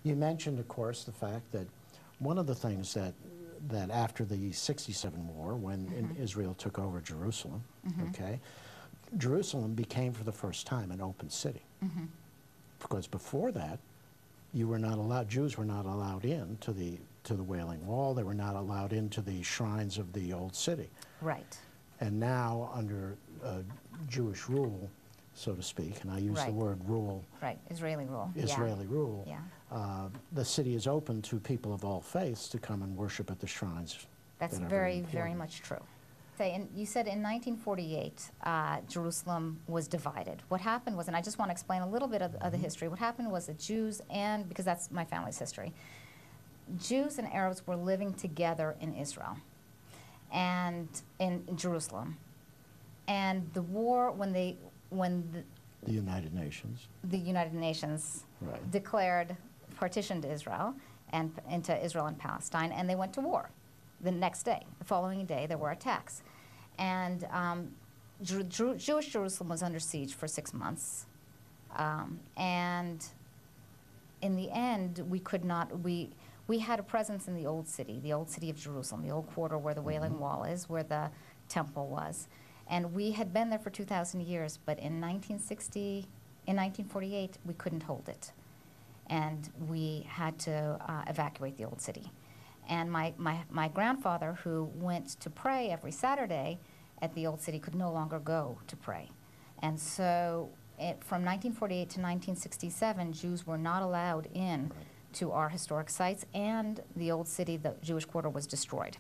You mentioned, of course, the fact that one of the things that after the '67 war, when Israel took over Jerusalem, okay, Jerusalem became for the first time an open city. Because before that, you were not allowed, Jews were not allowed in to the Wailing Wall. They were not allowed into the shrines of the old city. Right. And now, under Jewish rule, so to speak, and I use the word rule. Right, Israeli rule. Israeli rule. Yeah. The city is open to people of all faiths to come and worship at the shrines. That's very much true. You said in 1948, Jerusalem was divided. What happened was, and I just want to explain a little bit of the history, what happened was the Jews, and because that's my family's history, Jews and Arabs were living together in Israel and in Jerusalem. And the war, when the United Nations. The United Nations declared, partitioned Israel and into Israel and Palestine, and they went to war. The next day, the following day, there were attacks. And Jewish Jerusalem was under siege for 6 months. And in the end, we could not, we had a presence in the old city of Jerusalem, the old quarter where the Wailing Wall is, where the temple was. And we had been there for 2,000 years, but in 1948, we couldn't hold it. And we had to evacuate the old city. And my grandfather, who went to pray every Saturday at the old city, could no longer go to pray. And so from 1948 to 1967, Jews were not allowed in to our historic sites, and the old city, the Jewish quarter, was destroyed.